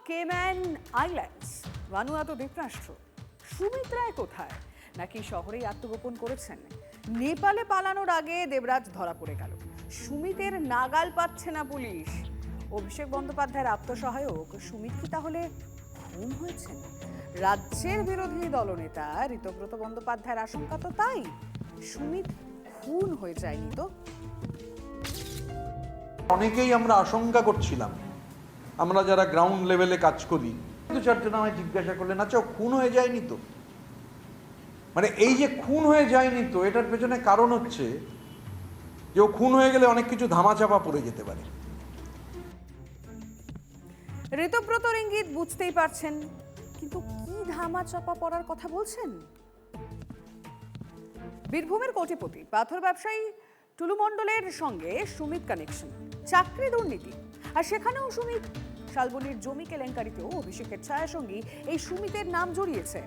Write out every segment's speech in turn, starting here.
Cayman Islands, Vanuatu দ্বীপরাষ্ট্র। সুমিত রায় কোথায়? নাকি শহরেই আত্মগোপন করেছেন? নেপালে পালানোর আগে দেবরাজ ধরা পড়ে গেল। সুমিতের নাগাল পাচ্ছে না পুলিশ। অভিষেক বন্দ্যোপাধ্যায়ের আত্মসহায়ক সুমিত কি তাহলে খুন হয়েছেন? রাজ্যের বিরোধী দলনেতা ঋতব্রত বন্দ্যোপাধ্যায়ের আশঙ্কা তো তাই, সুমিত খুন হয়ে যায়নি তো। অনেকেই আমরা আশঙ্কা করছিলাম, আমরা যারা গ্রাউন্ড লেভেলে কাজ করি, দু চারজন আমায় জিজ্ঞাসা করলেন, আচ্ছা খুন হয়ে যায়নি তো? মানে এই যে খুন হয়ে যায়নি তো, এটার পেছনে কারণ হচ্ছে যে ও খুন হয়ে গেলে অনেক কিছু ধামাচাপা পড়ে যেতে পারে। ঋতব্রতর ইঙ্গিত বুঝতেই পারছেন, কিন্তু কি ধামাচাপা পড়ার কথা বলছেন? বীরভূমের কোটিপতি পাথর ব্যবসায়ী টুলু মণ্ডলের সঙ্গে সুমিত কানেকশন, চাকরি দুর্নীতি, আর সেখানেও সুমিত। শালবনির জমি কেলেঙ্কারিতেও অভিষেকের ছায়াসঙ্গী এই সুমিতের নাম জড়িয়েছে।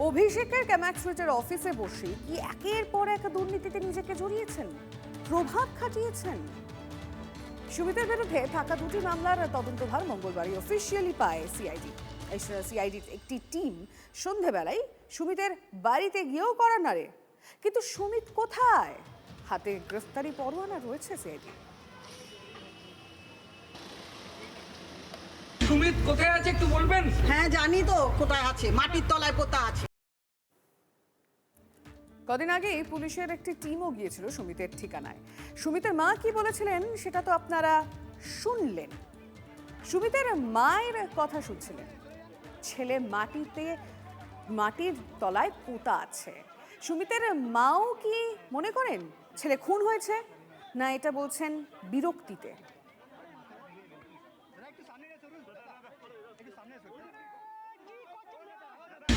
অভিষেকের ক্যামাক্স রিটের অফিসে বসে কি একের পর এক দুর্নীতিতে নিজেকে জড়িয়েছেন, প্রভাব খাটিয়েছেন। সুমিতের বিরুদ্ধে থাকা দুটি মামলার তদন্তভার মঙ্গলবারই অফিসিয়ালি পায় সিআইডি। সিআইডির একটি টিম সন্ধেবেলায় সুমিতের বাড়িতে গিয়েও করার নাড়ে। কিন্তু সুমিত কোথায়? হাতে গ্রেফতারি পরোয়ানা রয়েছে সিআইডি। সুমিত কোথায় আছে একটু বলবেন? হ্যাঁ জানি তো কোথায় আছে, মাটির তলায় পোতা আছে। কদিন আগেই পুলিশের একটি টিমও গিয়েছিল সুমিতের ঠিকানায়। সুমিতের মা কি বলেছিলেন সেটা তো আপনারা শুনলেন। সুমিতের মায়ের কথা শুনছিলেন, ছেলে মাটির তলায় পোতা আছে। সুমিতের মাও কি মনে করেন ছেলে খুন হয়েছে, না এটা বলছেন বিরক্তিতে?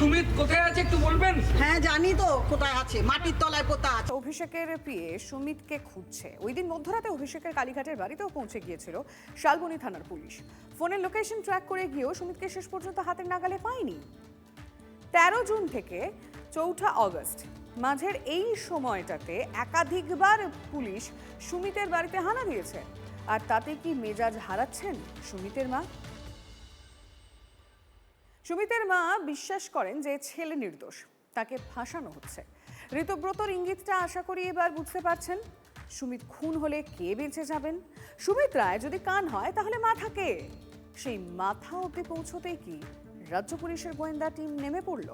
সুমিত কোথায় আছে একটু বলবেন? হ্যাঁ জানি তো কোথায় আছে, মাটির তলায় পোতা আছে। অভিষেকের পিএ সুমিতকে খুঁজছে। ওই দিন মধ্যরাতে অভিষেকের কালীঘাটের বাড়িতেও পৌঁছে গিয়েছিল শালবনী থানার পুলিশ। ফোনের লোকেশন ট্র্যাক করে গিয়েও সুমিতকে শেষ পর্যন্ত হাতের নাগালে পায়নি। 13 জুন থেকে 4 আগস্ট মাঝের এই সময়টাতে একাধিকবার পুলিশ সুমিতের বাড়িতে হানা দিয়েছে। আর তাতে কি মেজাজ হারাচ্ছেন সুমিতের মা? সুমিতের মা বিশ্বাস করেন যে ছেলে নির্দোষ, তাকে ফাঁসানো হচ্ছে। ঋতব্রতর ইঙ্গিতটা আশা করি এবার বুঝতে পারছেন। সুমিত খুন হলে কে বেঁচে যাবেন? সুমিত রায় যদি কান হয় তাহলে মাথা কে? সেই মাথা অব্দি পৌঁছতেই কি রাজ্য পুলিশের গোয়েন্দা টিম নেমে পড়ল?